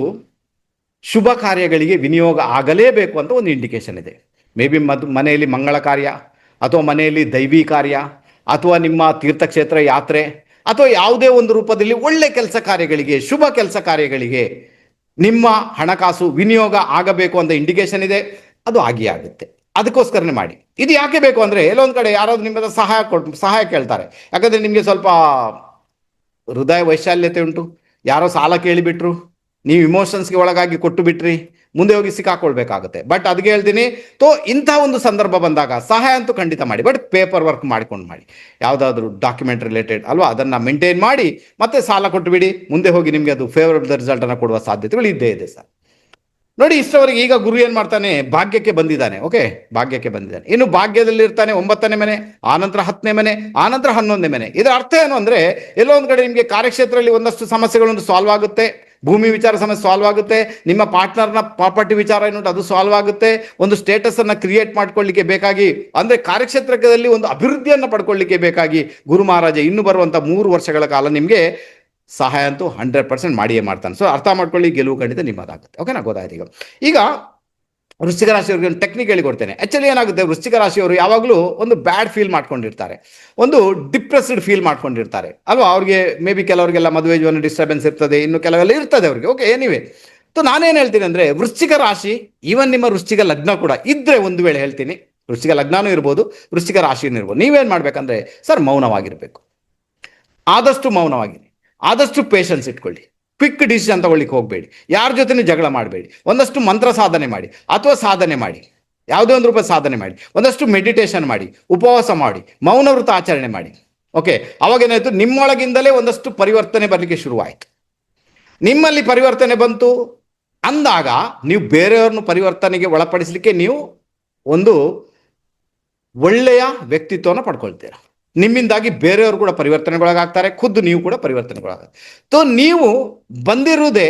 ಶುಭ ಕಾರ್ಯಗಳಿಗೆ ವಿನಿಯೋಗ ಆಗಲೇಬೇಕು ಅಂತ ಒಂದು ಇಂಡಿಕೇಶನ್ ಇದೆ. ಮೇ ಬಿ ಮನೆಯಲ್ಲಿ ಮಂಗಳ ಕಾರ್ಯ, ಅಥವಾ ಮನೆಯಲ್ಲಿ ದೈವಿ ಕಾರ್ಯ, ಅಥವಾ ನಿಮ್ಮ ತೀರ್ಥಕ್ಷೇತ್ರ ಯಾತ್ರೆ, ಅಥವಾ ಯಾವುದೇ ಒಂದು ರೂಪದಲ್ಲಿ ಒಳ್ಳೆ ಕೆಲಸ ಕಾರ್ಯಗಳಿಗೆ, ಶುಭ ಕೆಲಸ ಕಾರ್ಯಗಳಿಗೆ ನಿಮ್ಮ ಹಣಕಾಸು ವಿನಿಯೋಗ ಆಗಬೇಕು ಅಂತ ಇಂಡಿಕೇಶನ್ ಇದೆ. ಅದು ಆಗಿ ಆಗುತ್ತೆ. ಅದಕ್ಕೋಸ್ಕರನೇ ಮಾಡಿ. ಇದು ಯಾಕೆ ಬೇಕು ಅಂದರೆ, ಎಲ್ಲೊಂದು ಕಡೆ ಯಾರಾದ್ರೂ ನಿಮ್ಮದ ಸಹಾಯ ಕೇಳ್ತಾರೆ. ಯಾಕಂದರೆ ನಿಮಗೆ ಸ್ವಲ್ಪ ಹೃದಯ ವೈಶಾಲ್ಯತೆ ಉಂಟು, ಯಾರೋ ಸಾಲ ಕೇಳಿಬಿಟ್ರು, ನೀವು ಇಮೋಷನ್ಸ್ಗೆ ಒಳಗಾಗಿ ಕೊಟ್ಟು ಬಿಟ್ರಿ, ಮುಂದೆ ಹೋಗಿ ಸಿಕ್ಕಾಕೊಳ್ಬೇಕಾಗುತ್ತೆ. ಬಟ್ ಅದಕ್ಕೆ ಹೇಳ್ತೀನಿ, ಇಂಥ ಒಂದು ಸಂದರ್ಭ ಬಂದಾಗ ಸಹಾಯ ಅಂತೂ ಖಂಡಿತ ಮಾಡಿ. ಬಟ್ ಪೇಪರ್ ವರ್ಕ್ ಮಾಡ್ಕೊಂಡು ಮಾಡಿ, ಯಾವುದಾದ್ರೂ ಡಾಕ್ಯುಮೆಂಟ್ ರಿಲೇಟೆಡ್ ಅಲ್ವಾ, ಅದನ್ನು ಮೇಂಟೈನ್ ಮಾಡಿ ಮತ್ತೆ ಸಾಲ ಕೊಟ್ಟು ಬಿಡಿ. ಮುಂದೆ ಹೋಗಿ ನಿಮಗೆ ಅದು ಫೇವರಬಲ್ ರಿಸಲ್ಟನ್ನು ಕೊಡುವ ಸಾಧ್ಯತೆಗಳು ಇದ್ದೇ ಇದೆ ಸರ್. ನೋಡಿ, ಇಷ್ಟವರೆಗೆ ಈಗ ಗುರು ಏನು ಮಾಡ್ತಾನೆ, ಭಾಗ್ಯಕ್ಕೆ ಬಂದಿದ್ದಾನೆ. ಓಕೆ, ಭಾಗ್ಯಕ್ಕೆ ಬಂದಿದ್ದಾನೆ. ಇನ್ನು ಭಾಗ್ಯದಲ್ಲಿ ಇರ್ತಾನೆ 9ನೇ ಮನೆ, ಆನಂತರ 10ನೇ ಮನೆ, ಆನಂತರ 11ನೇ ಮನೆ. ಇದರ ಅರ್ಥ ಏನು ಅಂದರೆ, ಎಲ್ಲೋ ಒಂದು ಕಡೆ ನಿಮಗೆ ಕಾರ್ಯಕ್ಷೇತ್ರದಲ್ಲಿ ಒಂದಷ್ಟು ಸಮಸ್ಯೆಗಳನ್ನು ಸಾಲ್ವ್ ಆಗುತ್ತೆ, ಭೂಮಿ ವಿಚಾರ ಸಮಸ್ಯೆ ಸಾಲ್ವ್ ಆಗುತ್ತೆ, ನಿಮ್ಮ ಪಾರ್ಟ್ನರ್ನ ಪ್ರಾಪರ್ಟಿ ವಿಚಾರ ಏನುಂಟು ಅದು ಸಾಲ್ವ್ ಆಗುತ್ತೆ, ಒಂದು ಸ್ಟೇಟಸ್ ಅನ್ನು ಕ್ರಿಯೇಟ್ ಮಾಡ್ಕೊಳ್ಳಿಕ್ಕೆ ಬೇಕಾಗಿ, ಅಂದರೆ ಕಾರ್ಯಕ್ಷೇತ್ರದಲ್ಲಿ ಒಂದು ಅಭಿವೃದ್ಧಿಯನ್ನು ಪಡ್ಕೊಳ್ಳಿಕ್ಕೆ ಬೇಕಾಗಿ ಗುರು ಮಹಾರಾಜ ಇನ್ನು ಬರುವಂಥ 3 ವರ್ಷಗಳ ಕಾಲ ನಿಮಗೆ ಸಹಾಯ ಅಂತೂ 100% ಮಾಡಿಯೇ ಮಾಡ್ತಾನೆ. ಸೊ ಅರ್ಥ ಮಾಡ್ಕೊಳ್ಳಿ, ಗೆಲುವು ಖಂಡಿತ ನಿಮ್ಮದಾಗುತ್ತೆ. ಓಕೆನಾ, ಗೊತ್ತಾಯ್ತು. ಈಗ ವೃಶ್ಚಿಕ ರಾಶಿಯವರಿಗೆ ಒಂದು ಟೆಕ್ನಿಕ್ ಹೇಳಿಕೊಡ್ತೇನೆ. ಆ್ಯಕ್ಚುಲಿ ಏನಾಗುತ್ತೆ, ವೃಶ್ಚಿಕ ರಾಶಿಯವರು ಯಾವಾಗಲೂ ಒಂದು ಬ್ಯಾಡ್ ಫೀಲ್ ಮಾಡ್ಕೊಂಡಿರ್ತಾರೆ, ಒಂದು ಡಿಪ್ರೆಸ್ಡ್ ಫೀಲ್ ಮಾಡ್ಕೊಂಡಿರ್ತಾರೆ ಅಲ್ವಾ. ಅವ್ರಿಗೆ ಮೇ ಬಿ ಕೆಲವರಿಗೆಲ್ಲ ಮದುವೆ ಜೀವನ ಡಿಸ್ಟರ್ಬೆನ್ಸ್ ಇರ್ತದೆ, ಇನ್ನು ಕೆಲವೆಲ್ಲ ಇರ್ತದೆ ಅವ್ರಿಗೆ. ಓಕೆ, ಎನಿವೆ, ನಾನೇನು ಹೇಳ್ತೀನಿ ಅಂದರೆ, ವೃಶ್ಚಿಕ ರಾಶಿ, ಈವನ್ ನಿಮ್ಮ ವೃಶ್ಚಿಕ ಲಗ್ನ ಕೂಡ ಇದ್ದರೆ, ಒಂದು ವೇಳೆ ಹೇಳ್ತೀನಿ, ವೃಶ್ಚಿಕ ಲಗ್ನನೂ ಇರ್ಬೋದು, ವೃಶ್ಚಿಕ ರಾಶಿನೂ ಇರ್ಬೋದು, ನೀವೇನು ಮಾಡಬೇಕಂದ್ರೆ ಸರ್, ಮೌನವಾಗಿರಬೇಕು. ಆದಷ್ಟು ಮೌನವಾಗಿರಿ, ಆದಷ್ಟು ಪೇಷನ್ಸ್ ಇಟ್ಕೊಳ್ಳಿ, ಕ್ವಿಕ್ ಡಿಸಿಷನ್ ತಗೊಳ್ಳಿಕ್ಕೆ ಹೋಗಬೇಡಿ, ಯಾರ ಜೊತೆನೂ ಜಗಳ ಮಾಡಬೇಡಿ, ಒಂದಷ್ಟು ಮಂತ್ರ ಸಾಧನೆ ಮಾಡಿ ಅಥವಾ ಸಾಧನೆ ಮಾಡಿ. ಯಾವುದೇ ಒಂದು ರೂಪ ಸಾಧನೆ ಮಾಡಿ, ಒಂದಷ್ಟು ಮೆಡಿಟೇಷನ್ ಮಾಡಿ, ಉಪವಾಸ ಮಾಡಿ, ಮೌನ ವ್ರತ ಆಚರಣೆ ಮಾಡಿ. ಓಕೆ, ಅವಾಗೇನಾಯಿತು, ನಿಮ್ಮೊಳಗಿಂದಲೇ ಒಂದಷ್ಟು ಪರಿವರ್ತನೆ ಬರಲಿಕ್ಕೆ ಶುರುವಾಯಿತು. ನಿಮ್ಮಲ್ಲಿ ಪರಿವರ್ತನೆ ಬಂತು ಅಂದಾಗ ನೀವು ಬೇರೆಯವ್ರನ್ನು ಪರಿವರ್ತನೆಗೆ ಒಳಪಡಿಸಲಿಕ್ಕೆ ನೀವು ಒಂದು ಒಳ್ಳೆಯ ವ್ಯಕ್ತಿತ್ವನ ಪಡ್ಕೊಳ್ತೀರ. ನಿಮ್ಮಿಂದಾಗಿ ಬೇರೆಯವರು ಕೂಡ ಪರಿವರ್ತನೆಗೊಳಗಾಗ್ತಾರೆ, ಖುದ್ದು ನೀವು ಕೂಡ ಪರಿವರ್ತನೆಗೊಳಗಾಗ್ತಾರೆ. ಸೊ ನೀವು ಬಂದಿರುವುದೇ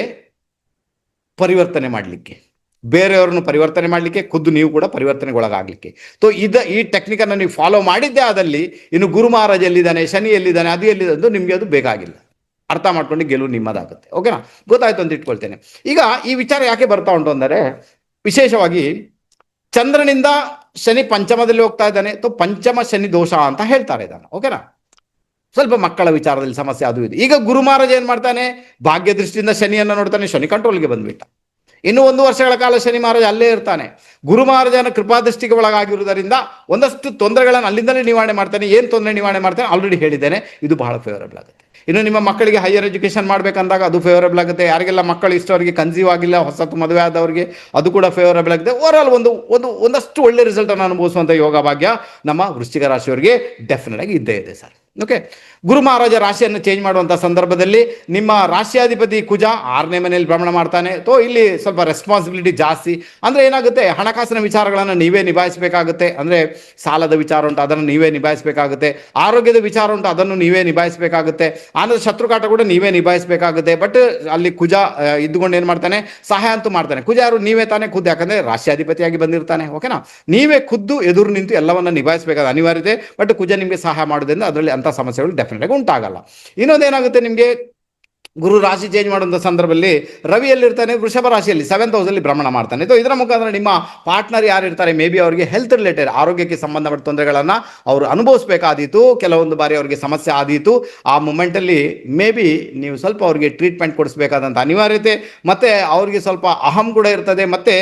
ಪರಿವರ್ತನೆ ಮಾಡಲಿಕ್ಕೆ, ಬೇರೆಯವ್ರನ್ನು ಪರಿವರ್ತನೆ ಮಾಡಲಿಕ್ಕೆ, ಖುದ್ದು ನೀವು ಕೂಡ ಪರಿವರ್ತನೆಗೊಳಗಾಗಲಿಕ್ಕೆ. ಸೊ ಈ ಟೆಕ್ನಿಕನ್ನು ನೀವು ಫಾಲೋ ಮಾಡಿದ್ದೇ ಆದಲ್ಲಿ ಇನ್ನು ಗುರು ಮಹಾರಾಜ ಎಲ್ಲಿದ್ದಾನೆ, ಶನಿ ಎಲ್ಲಿದ್ದಾನೆ, ಅದು ಎಲ್ಲಿದೆ ಅಂತ ನಿಮಗೆ ಅದು ಬೇಕಾಗಿಲ್ಲ. ಅರ್ಥ ಮಾಡ್ಕೊಂಡು ಗೆಲುವು ನಿಮ್ಮದಾಗುತ್ತೆ. ಓಕೆನಾ, ಗೊತ್ತಾಯ್ತು ಅಂತ ಇಟ್ಕೊಳ್ತೇನೆ. ಈಗ ಈ ವಿಚಾರ ಯಾಕೆ ಬರ್ತಾ ಉಂಟು ಅಂದರೆ, ವಿಶೇಷವಾಗಿ ಚಂದ್ರನಿಂದ ಶನಿ ಪಂಚಮದಲ್ಲಿ ಹೋಗ್ತಾ ಇದ್ದಾನೆ, ಪಂಚಮ ಶನಿ ದೋಷ ಅಂತ ಹೇಳ್ತಾರೆ ಇದನ್ನು. ಓಕೆನಾ, ಸ್ವಲ್ಪ ಮಕ್ಕಳ ವಿಚಾರದಲ್ಲಿ ಸಮಸ್ಯೆ ಅದು ಇದೆ. ಈಗ ಗುರು ಮಹಾರಾಜ ಏನ್ ಮಾಡ್ತಾನೆ, ಭಾಗ್ಯ ದೃಷ್ಟಿಯಿಂದ ಶನಿಯನ್ನು ನೋಡ್ತಾನೆ, ಶನಿ ಕಂಟ್ರೋಲ್ಗೆ ಬಂದ್ಬಿಟ್ಟ. ಇನ್ನು 1 ವರ್ಷಗಳ ಕಾಲ ಶನಿ ಮಹಾರಾಜ ಅಲ್ಲೇ ಇರ್ತಾನೆ. ಗುರು ಮಹಾರಾಜನ ಕೃಪಾದೃಷ್ಟಿಗೆ ಒಳಗಾಗಿರುವುದರಿಂದ ಒಂದಷ್ಟು ತೊಂದರೆಗಳನ್ನು ಅಲ್ಲಿಂದಲೇ ನಿವಾರಣೆ ಮಾಡ್ತಾನೆ. ಏನು ತೊಂದರೆ ನಿವಾರಣೆ ಮಾಡ್ತಾನೆ ಆಲ್ರೆಡಿ ಹೇಳಿದ್ದೇನೆ, ಇದು ಬಹಳ ಫೇವರಬಲ್ ಆಗುತ್ತೆ. ಇನ್ನು ನಿಮ್ಮ ಮಕ್ಕಳಿಗೆ ಹೈಯರ್ ಎಜುಕೇಷನ್ ಮಾಡ್ಬೇಕಂದಾಗ ಅದು ಫೇವರಬಲ್ ಆಗುತ್ತೆ. ಯಾರಿಗೆಲ್ಲ ಮಕ್ಕಳು ಇಷ್ಟವರಿಗೆ ಕನ್ಸೀವ್ ಆಗಿಲ್ಲ, ಹೊಸತು ಮದುವೆ ಆದವರಿಗೆ ಅದು ಕೂಡ ಫೇವರಬಲ್ ಆಗುತ್ತೆ. ಓವರಾಲ್ ಒಂದಷ್ಟು ಒಳ್ಳೆ ರಿಸಲ್ಟ್ ಅನ್ನು ಅನುಭವಿಸುವಂಥ ಯೋಗ ಭಾಗ್ಯ ನಮ್ಮ ವೃಶ್ಚಿಕ ರಾಶಿಯವರಿಗೆ ಡೆಫಿನೆಟ್ ಆಗಿ ಇದ್ದೇ ಇದೆ ಸರ್. ಓಕೆ, ಗುರು ಮಹಾರಾಜ ರಾಶಿಯನ್ನು ಚೇಂಜ್ ಮಾಡುವಂಥ ಸಂದರ್ಭದಲ್ಲಿ ನಿಮ್ಮ ರಾಶಿಯಾಧಿಪತಿ ಕುಜ 6ನೇ ಮನೆಯಲ್ಲಿ ಭ್ರಮಣ ಮಾಡ್ತಾನೆ. ಇಲ್ಲಿ ಸ್ವಲ್ಪ ರೆಸ್ಪಾನ್ಸಿಬಿಲಿಟಿ ಜಾಸ್ತಿ. ಅಂದರೆ ಏನಾಗುತ್ತೆ, ಹಣಕಾಸಿನ ವಿಚಾರಗಳನ್ನು ನೀವೇ ನಿಭಾಯಿಸಬೇಕಾಗುತ್ತೆ. ಅಂದರೆ ಸಾಲದ ವಿಚಾರ ಉಂಟು, ಅದನ್ನು ನೀವೇ ನಿಭಾಯಿಸಬೇಕಾಗುತ್ತೆ. ಆರೋಗ್ಯದ ವಿಚಾರ ಉಂಟು, ಅದನ್ನು ನೀವೇ ನಿಭಾಯಿಸಬೇಕಾಗುತ್ತೆ. ಆನಂತರ ಶತ್ರುಕಾಟ ಕೂಡ ನೀವೇ ನಿಭಾಯಿಸಬೇಕಾಗುತ್ತೆ. ಬಟ್ ಅಲ್ಲಿ ಕುಜ ಇದ್ದುಕೊಂಡು ಏನು ಮಾಡ್ತಾನೆ, ಸಹಾಯ ಅಂತೂ ಮಾಡ್ತಾನೆ. ಕುಜ ಯಾರು, ನೀವೇ ತಾನೇ ಖುದ್ದು, ಯಾಕಂದರೆ ರಾಶಿಯಾಧಿಪತಿಯಾಗಿ ಬಂದಿರ್ತಾನೆ. ಓಕೆನಾ, ನೀವೇ ಖುದ್ದು ಎದುರು ನಿಂತು ಎಲ್ಲವನ್ನ ನಿಭಾಯಿಸಬೇಕಾದ ಅನಿವಾರ್ಯತೆ. ಬಟ್ ಕುಜ ನಿಮಗೆ ಸಹಾಯ ಮಾಡೋದ್ರಿಂದ ಅದರಲ್ಲಿ ಅಂಥ ಸಮಸ್ಯೆಗಳು ಡೆಫಿನೆಟ್ ಆಗಿ ಉಂಟಾಗಲ್ಲ. ಇನ್ನೊಂದೇನಾಗುತ್ತೆ, ನಿಮಗೆ ಗುರು ರಾಶಿ ಚೇಂಜ್ ಮಾಡುವಂಥ ಸಂದರ್ಭದಲ್ಲಿ ರವಿಯಲ್ಲಿರ್ತಾನೆ, ವೃಷಭ ರಾಶಿಯಲ್ಲಿ 7th ಹೌಸಲ್ಲಿ ಭ್ರಮಣ ಮಾಡ್ತಾನೆ. ಇದರ ಮುಖಾಂತರ ನಿಮ್ಮ ಪಾರ್ಟ್ನರ್ ಯಾರು ಇರ್ತಾರೆ, ಮೇ ಬಿ ಅವರಿಗೆ ಹೆಲ್ತ್ ರಿಲೇಟೆಡ್, ಆರೋಗ್ಯಕ್ಕೆ ಸಂಬಂಧಪಟ್ಟ ತೊಂದರೆಗಳನ್ನು ಅವರು ಅನುಭವಿಸಬೇಕಾದೀತು. ಕೆಲವೊಂದು ಬಾರಿ ಅವರಿಗೆ ಸಮಸ್ಯೆ ಆದೀತು. ಆ ಮೂಮೆಂಟಲ್ಲಿ ಮೇ ಬಿ ನೀವು ಸ್ವಲ್ಪ ಅವರಿಗೆ ಟ್ರೀಟ್ಮೆಂಟ್ ಕೊಡಿಸಬೇಕಾದಂಥ ಅನಿವಾರ್ಯತೆ, ಮತ್ತು ಅವರಿಗೆ ಸ್ವಲ್ಪ ಅಹಂ ಕೂಡ ಇರ್ತದೆ. ಮತ್ತು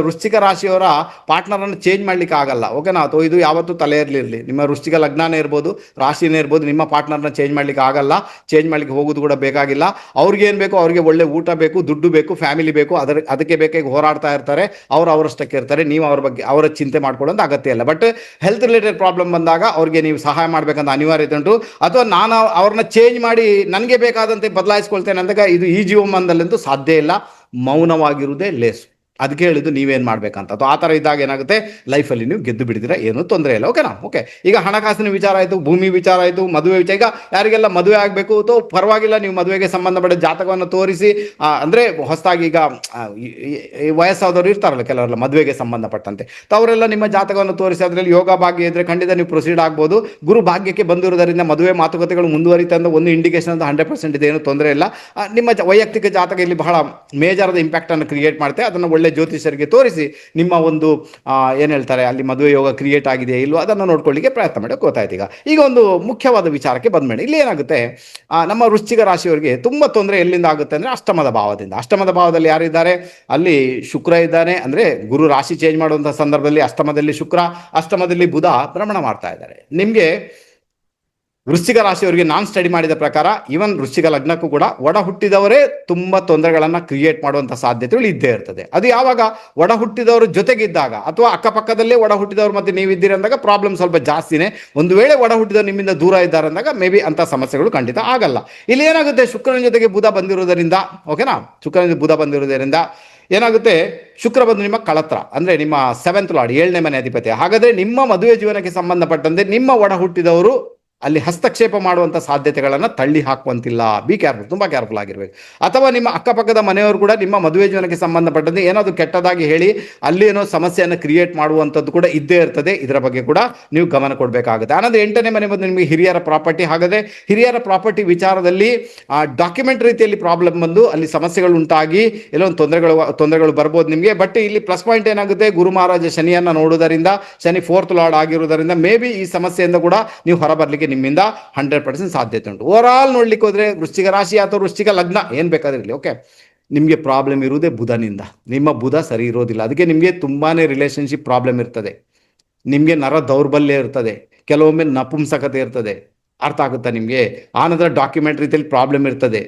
ವೃಶ್ಚಿಕ ರಾಶಿಯವರ ಪಾರ್ಟ್ನರನ್ನು ಚೇಂಜ್ ಮಾಡಲಿಕ್ಕೆ ಆಗಲ್ಲ. ಓಕೆನಾ, ಅಥವಾ ಇದು ಯಾವತ್ತೂ ತಲೆಯಲ್ಲಿರಲಿ, ನಿಮ್ಮ ವೃಶ್ಚಿಕ ಲಗ್ನನೇ ಇರ್ಬೋದು, ರಾಶಿನೇ ಇರ್ಬೋದು, ನಿಮ್ಮ ಪಾರ್ಟ್ನರ್ನ ಚೇಂಜ್ ಮಾಡಲಿಕ್ಕೆ ಆಗಲ್ಲ. ಚೇಂಜ್ ಮಾಡಲಿಕ್ಕೆ ಹೋಗೋದು ಕೂಡ ಬೇಕಾಗಿಲ್ಲ. ಅವ್ರಿಗೆ ಏನು ಬೇಕು, ಅವ್ರಿಗೆ ಒಳ್ಳೆ ಊಟ ಬೇಕು, ದುಡ್ಡು ಬೇಕು, ಫ್ಯಾಮಿಲಿ ಬೇಕು, ಅದಕ್ಕೆ ಬೇಕಾಗಿ ಹೋರಾಡ್ತಾ ಇರ್ತಾರೆ. ಅವರಷ್ಟಕ್ಕೆ ಇರ್ತಾರೆ. ನೀವು ಅವ್ರ ಬಗ್ಗೆ ಅವರ ಚಿಂತೆ ಮಾಡ್ಕೊಳ್ಳೋದು ಅಗತ್ಯ ಇಲ್ಲ. ಬಟ್ ಹೆಲ್ತ್ ರಿಲೇಟೆಡ್ ಪ್ರಾಬ್ಲಮ್ ಬಂದಾಗ ಅವ್ರಿಗೆ ನೀವು ಸಹಾಯ ಮಾಡಬೇಕಂತ ಅನಿವಾರ್ಯತೆ ಉಂಟು. ಅಥವಾ ನಾನು ಅವ್ರನ್ನ ಚೇಂಜ್ ಮಾಡಿ ನನಗೆ ಬೇಕಾದಂತೆ ಬದಲಾಯಿಸ್ಕೊಳ್ತೇನೆ ಅಂದಾಗ ಇದು ಈ ಜೀವಮಾನದಲ್ಲಂತೂ ಸಾಧ್ಯ ಇಲ್ಲ. ಮೌನವಾಗಿರುವುದೇ ಲೇಸು. ಅದಕ್ಕೆ ಹೇಳಿದ್ದು ನೀವೇನು ಮಾಡಬೇಕಂತ. ಅಥವಾ ಆ ಥರ ಇದ್ದಾಗ ಏನಾಗುತ್ತೆ, ಲೈಫಲ್ಲಿ ನೀವು ಗೆದ್ದು ಬಿಡ್ತೀರಾ, ಏನೂ ತೊಂದರೆ ಇಲ್ಲ. ಓಕೆನಾ, ಓಕೆ. ಈಗ ಹಣಕಾಸಿನ ವಿಚಾರ ಆಯಿತು, ಭೂಮಿ ವಿಚಾರ ಆಯಿತು, ಮದುವೆ ವಿಚಾರ. ಈಗ ಯಾರಿಗೆಲ್ಲ ಮದುವೆ ಆಗಬೇಕು ತೋ ಪರವಾಗಿಲ್ಲ, ನೀವು ಮದುವೆಗೆ ಸಂಬಂಧಪಟ್ಟ ಜಾತಕವನ್ನು ತೋರಿಸಿ, ಅಂದರೆ ಹೊಸದಾಗಿ ಈಗ ವಯಸ್ಸಾದವರು ಇರ್ತಾರಲ್ಲ ಕೆಲವರೆಲ್ಲ ಮದುವೆಗೆ ಸಂಬಂಧಪಟ್ಟಂತೆ, ಅವರೆಲ್ಲ ನಿಮ್ಮ ಜಾತಕವನ್ನು ತೋರಿಸಿ ಅದರಲ್ಲಿ ಯೋಗ ಭಾಗ್ಯ ಇದ್ದರೆ ಖಂಡಿತ ನೀವು ಪ್ರೊಸೀಡ್ ಆಗ್ಬೋದು. ಗುರು ಭಾಗ್ಯಕ್ಕೆ ಬಂದಿರೋದರಿಂದ ಮದುವೆ ಮಾತುಕತೆಗಳು ಮುಂದುವರಿತಾ ಅಂತ ಒಂದು ಇಂಡಿಕೇಶನ್ ಅಂತ 100% ಇದೆ, ಏನು ತೊಂದರೆ ಇಲ್ಲ. ನಿಮ್ಮ ವೈಯಕ್ತಿಕ ಜಾತಕ ಇಲ್ಲಿ ಬಹಳ ಮೇಜರ್ ಇಂಪ್ಯಾಕ್ಟನ್ನು ಕ್ರಿಯೇಟ್ ಮಾಡುತ್ತೆ. ಅದನ್ನು ಒಳ್ಳೆ ಜ್ಯೋತಿಷರಿಗೆ ತೋರಿಸಿ ನಿಮ್ಮ ಒಂದು ಏನು ಹೇಳ್ತಾರೆ ಅಲ್ಲಿ ಮದುವೆ ಯೋಗ ಕ್ರಿಯೇಟ್ ಆಗಿದೆಯಾ ಇಲ್ಲೋ ಅದನ್ನು ನೋಡ್ಕೊಳ್ಳಿಕ್ಕೆ ಪ್ರಯತ್ನ ಮಾಡಿ. ಗೊತ್ತಾಯ್ತು. ಈಗ ಒಂದು ಮುಖ್ಯವಾದ ವಿಚಾರಕ್ಕೆ ಬಂದ್ಮೇಲೆ ಇಲ್ಲಿ ಏನಾಗುತ್ತೆ, ನಮ್ಮ ವೃಶ್ಚಿಕ ರಾಶಿಯವರಿಗೆ ತುಂಬ ತೊಂದರೆ ಎಲ್ಲಿಂದ ಆಗುತ್ತೆ ಅಂದರೆ ಅಷ್ಟಮದ ಭಾವದಿಂದ. ಅಷ್ಟಮದ ಭಾವದಲ್ಲಿ ಯಾರಿದ್ದಾರೆ, ಅಲ್ಲಿ ಶುಕ್ರ ಇದ್ದಾನೆ. ಅಂದರೆ ಗುರು ರಾಶಿ ಚೇಂಜ್ ಮಾಡುವಂಥ ಸಂದರ್ಭದಲ್ಲಿ ಅಷ್ಟಮದಲ್ಲಿ ಶುಕ್ರ, ಅಷ್ಟಮದಲ್ಲಿ ಬುಧ ಭ್ರಮಣ ಮಾಡ್ತಾ ಇದ್ದಾರೆ. ನಿಮಗೆ ವೃಶ್ಚಿಕ ರಾಶಿಯವರಿಗೆ ನಾನು ಸ್ಟಡಿ ಮಾಡಿದ ಪ್ರಕಾರ ಈವನ್ ವೃಶ್ಚಿಕ ಲಗ್ನಕ್ಕೂ ಕೂಡ ಒಡ ಹುಟ್ಟಿದವರೇ ತುಂಬ ತೊಂದರೆಗಳನ್ನು ಕ್ರಿಯೇಟ್ ಮಾಡುವಂಥ ಸಾಧ್ಯತೆಗಳು ಇದ್ದೇ ಇರ್ತದೆ. ಅದು ಯಾವಾಗ ಒಡ ಹುಟ್ಟಿದವರು ಜೊತೆಗಿದ್ದಾಗ, ಅಥವಾ ಅಕ್ಕಪಕ್ಕದಲ್ಲೇ ಒಡ ಹುಟ್ಟಿದವರು ಮತ್ತು ನೀವಿದ್ದೀರಿ ಅಂದಾಗ ಪ್ರಾಬ್ಲಮ್ ಸ್ವಲ್ಪ ಜಾಸ್ತಿನೇ. ಒಂದು ವೇಳೆ ಒಡ ಹುಟ್ಟಿದವರು ನಿಮ್ಮಿಂದ ದೂರ ಇದ್ದಾರೆ ಅಂದಾಗ ಮೇ ಬಿ ಅಂಥ ಸಮಸ್ಯೆಗಳು ಖಂಡಿತ ಆಗಲ್ಲ. ಇಲ್ಲಿ ಏನಾಗುತ್ತೆ, ಶುಕ್ರನ ಜೊತೆಗೆ ಬುಧ ಬಂದಿರುವುದರಿಂದ, ಓಕೆನಾ, ಶುಕ್ರನ ಬುಧ ಬಂದಿರುವುದರಿಂದ ಏನಾಗುತ್ತೆ, ಶುಕ್ರ ಬಂದು ನಿಮ್ಮ ಕಳತ್ರ, ಅಂದರೆ ನಿಮ್ಮ 7th ಲಾರ್ಡ್, 7ನೇ ಮನೆ ಅಧಿಪತಿ. ಹಾಗಾದರೆ ನಿಮ್ಮ ಮದುವೆ ಜೀವನಕ್ಕೆ ಸಂಬಂಧಪಟ್ಟಂತೆ ನಿಮ್ಮ ಒಡ ಹುಟ್ಟಿದವರು ಅಲ್ಲಿ ಹಸ್ತಕ್ಷೇಪ ಮಾಡುವಂಥ ಸಾಧ್ಯತೆಗಳನ್ನು ತಳ್ಳಿ ಹಾಕುವಂತಿಲ್ಲ. ಬಿ ಕೇರ್ಫುಲ್, ತುಂಬ ಕೇರ್ಫುಲ್ ಆಗಿರಬೇಕು. ಅಥವಾ ನಿಮ್ಮ ಅಕ್ಕಪಕ್ಕದ ಮನೆಯವರು ಕೂಡ ನಿಮ್ಮ ಮದುವೆ ಜೀವನಕ್ಕೆ ಸಂಬಂಧಪಟ್ಟಂತೆ ಏನಾದರೂ ಕೆಟ್ಟದಾಗಿ ಹೇಳಿ ಅಲ್ಲಿ ಏನೋ ಸಮಸ್ಯೆಯನ್ನು ಕ್ರಿಯೇಟ್ ಮಾಡುವಂಥದ್ದು ಕೂಡ ಇದ್ದೇ ಇರ್ತದೆ. ಇದರ ಬಗ್ಗೆ ಕೂಡ ನೀವು ಗಮನ ಕೊಡಬೇಕಾಗುತ್ತೆ. ಆನಂತರ 8ನೇ ಮನೆ ಬಂದು ನಿಮಗೆ ಹಿರಿಯರ ಪ್ರಾಪರ್ಟಿ. ಹಾಗಾದರೆ ಹಿರಿಯರ ಪ್ರಾಪರ್ಟಿ ವಿಚಾರದಲ್ಲಿ ಡಾಕ್ಯುಮೆಂಟ್ ರೀತಿಯಲ್ಲಿ ಪ್ರಾಬ್ಲಮ್ ಬಂದು ಅಲ್ಲಿ ಸಮಸ್ಯೆಗಳು ಉಂಟಾಗಿ ಎಲ್ಲೋ ಒಂದು ತೊಂದರೆಗಳು ಬರ್ಬೋದು ನಿಮಗೆ. ಬಟ್ ಇಲ್ಲಿ ಪ್ಲಸ್ ಪಾಯಿಂಟ್ ಏನಾಗುತ್ತೆ, ಗುರು ಮಹಾರಾಜ ಶನಿಯನ್ನು ನೋಡುವುದರಿಂದ, ಶನಿ 4th ಲಾರ್ಡ್ ಆಗಿರುವುದರಿಂದ ಮೇ ಬಿ ಈ ಸಮಸ್ಯೆಯಿಂದ ಕೂಡ ನೀವು ಹೊರಬರಲಿಕ್ಕೆ ನಿಮ್ಮಿಂದ 100% ಸಾಧ್ಯತೆ ಉಂಟು. ಓವರ್ ಆಲ್ ನೋಡ್ಲಿಕ್ಕೆ ಹೋದ್ರೆ ವೃಶ್ಚಿಕ ರಾಶಿ ಅಥವಾ ವೃಶ್ಚಿಕ ಲಗ್ನ ಏನ್ ಬೇಕಾದಿರಲಿ, ಓಕೆ, ನಿಮಗೆ ಪ್ರಾಬ್ಲಮ್ ಇರುವುದೇ ಬುಧನಿಂದ. ನಿಮ್ಮ ಬುಧ ಸರಿ ಇರೋದಿಲ್ಲ. ಅದಕ್ಕೆ ನಿಮಗೆ ತುಂಬಾನೇ ರಿಲೇಶನ್ಶಿಪ್ ಪ್ರಾಬ್ಲಮ್ ಇರ್ತದೆ. ನಿಮಗೆ ನರ ದೌರ್ಬಲ್ಯ ಇರ್ತದೆ, ಕೆಲವೊಮ್ಮೆ ನಪುಂಸಕತೆ ಇರ್ತದೆ, ಅರ್ಥ ಆಗುತ್ತಾ ನಿಮಗೆ? ಆನಂತರ ಡಾಕ್ಯುಮೆಂಟ್ ರೀತಿಯಲ್ಲಿ ಪ್ರಾಬ್ಲಮ್ ಇರ್ತದೆ,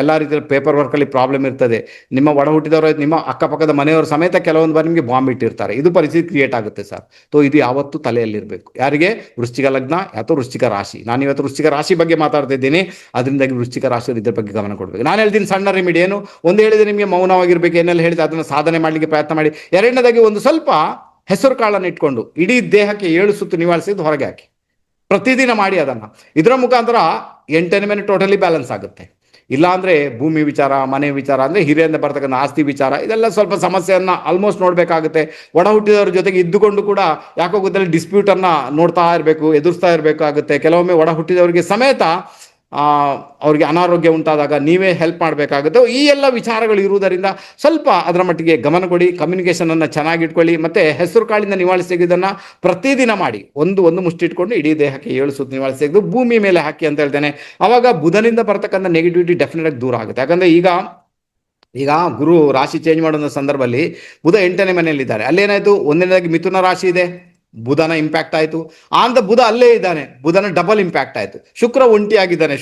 ಎಲ್ಲ ರೀತಿಯಲ್ಲಿ ಪೇಪರ್ ವರ್ಕಲ್ಲಿ ಪ್ರಾಬ್ಲಮ್ ಇರ್ತದೆ. ನಿಮ್ಮ ಒಡ ಹುಟ್ಟಿದವರು, ನಿಮ್ಮ ಅಕ್ಕಪಕ್ಕದ ಮನೆಯವರು ಸಮೇತ ಕೆಲವೊಂದು ಬಾರಿ ನಿಮಗೆ ಬಾಂಬ್ ಇಟ್ಟಿರ್ತಾರೆ. ಇದು ಪರಿಸ್ಥಿತಿ ಕ್ರಿಯೇಟ್ ಆಗುತ್ತೆ ಸರ್. ಸೊ ಇದು ಯಾವತ್ತೂ ತಲೆಯಲ್ಲಿರಬೇಕು. ಯಾರಿಗೆ? ವೃಶ್ಚಿಕ ಲಗ್ನ ಅಥವಾ ವೃಶ್ಚಿಕ ರಾಶಿ. ನಾನು ಇವತ್ತು ವೃಶ್ಚಿಕ ರಾಶಿ ಬಗ್ಗೆ ಮಾತಾಡ್ತಿದ್ದೀನಿ, ಅದರಿಂದಾಗಿ ವೃಶ್ಚಿಕ ರಾಶಿಯವರು ಇದ್ರ ಬಗ್ಗೆ ಗಮನ ಕೊಡಬೇಕು. ನಾನು ಹೇಳ್ತೀನಿ ಸಣ್ಣ ರೆಮಿಡಿ ಏನು, ಒಂದು ಹೇಳಿದ್ರೆ ನಿಮಗೆ ಮೌನವಾಗಿರ್ಬೇಕು, ಏನೆಲ್ಲ ಹೇಳಿದ್ರೆ ಅದನ್ನು ಸಾಧನೆ ಮಾಡಲಿಕ್ಕೆ ಪ್ರಯತ್ನ ಮಾಡಿ. ಎರಡನೇದಾಗಿ ಒಂದು ಸ್ವಲ್ಪ ಹೆಸರು ಕಾಳನ್ನು ಇಟ್ಕೊಂಡು ಇಡೀ ದೇಹಕ್ಕೆ 7 ಸುತ್ತು ನಿವಾಳಿಸಿದ್ದು ಹೊರಗೆ ಹಾಕಿ, ಪ್ರತಿದಿನ ಮಾಡಿ ಅದನ್ನು. ಇದರ ಮುಖಾಂತರ 8ನೇ ಮನೆ ಟೋಟಲಿ ಬ್ಯಾಲೆನ್ಸ್ ಆಗುತ್ತೆ. ಇಲ್ಲಾಂದರೆ ಭೂಮಿ ವಿಚಾರ, ಮನೆ ವಿಚಾರ, ಅಂದರೆ ಹಿರಿಯಿಂದ ಬರ್ತಕ್ಕಂಥ ಆಸ್ತಿ ವಿಚಾರ, ಇದೆಲ್ಲ ಸ್ವಲ್ಪ ಸಮಸ್ಯೆಯನ್ನು ಆಲ್ಮೋಸ್ಟ್ ನೋಡಬೇಕಾಗುತ್ತೆ. ಒಡ ಹುಟ್ಟಿದವ್ರ ಜೊತೆಗೆ ಇದ್ದುಕೊಂಡು ಕೂಡ ಯಾಕೋ ಗೊತ್ತಲ್ಲಿ ಡಿಸ್ಪ್ಯೂಟನ್ನು ನೋಡ್ತಾ ಇರಬೇಕು, ಎದುರಿಸ್ತಾ ಇರಬೇಕಾಗುತ್ತೆ. ಕೆಲವೊಮ್ಮೆ ಒಡ ಹುಟ್ಟಿದವರಿಗೆ ಸಮೇತ ಅವ್ರಿಗೆ ಅನಾರೋಗ್ಯ ಉಂಟಾದಾಗ ನೀವೇ ಹೆಲ್ಪ್ ಮಾಡಬೇಕಾಗುತ್ತೆ. ಈ ಎಲ್ಲ ವಿಚಾರಗಳು ಇರುವುದರಿಂದ ಸ್ವಲ್ಪ ಅದರ ಮಟ್ಟಿಗೆ ಗಮನ ಕೊಡಿ, ಕಮ್ಯುನಿಕೇಷನನ್ನು ಚೆನ್ನಾಗಿಟ್ಕೊಳ್ಳಿ. ಮತ್ತು ಹೆಸರು ಕಾಳಿಂದ ನಿವಾಳಿಸಿ ತೆಗೆದನ್ನು ಪ್ರತಿದಿನ ಮಾಡಿ. ಒಂದು ಮುಷ್ಟಿ ಇಟ್ಕೊಂಡು ಇಡೀ ದೇಹಕ್ಕೆ 7 ಸುತ್ತು ನಿವಾಳಿಸಿ ತೆಗೆದು ಭೂಮಿ ಮೇಲೆ ಹಾಕಿ ಅಂತ ಹೇಳ್ತೇನೆ. ಆವಾಗ ಬುಧನಿಂದ ಬರ್ತಕ್ಕಂಥ ನೆಗೆಟಿವಿಟಿ ಡೆಫಿನೆಟಾಗಿ ದೂರ ಆಗುತ್ತೆ. ಯಾಕಂದರೆ ಈಗ ಗುರು ರಾಶಿ ಚೇಂಜ್ ಮಾಡೋ ಸಂದರ್ಭದಲ್ಲಿ ಬುಧ 8ನೇ ಮನೆಯಲ್ಲಿದ್ದಾರೆ. ಅಲ್ಲೇನಾಯಿತು, ಒಂದನೇದಾಗಿ ಮಿಥುನ ರಾಶಿ ಇದೆ, ಬುಧನ ಇಂಪ್ಯಾಕ್ಟ್ ಆಯಿತು. ಆಂದ ಬುಧ ಅಲ್ಲೇ ಇದ್ದಾನೆ, ಬುಧನ ಡಬಲ್ ಇಂಪ್ಯಾಕ್ಟ್ ಆಯಿತು. ಶುಕ್ರ ಒಂಟಿಯಾಗಿದ್ದಾನೆ,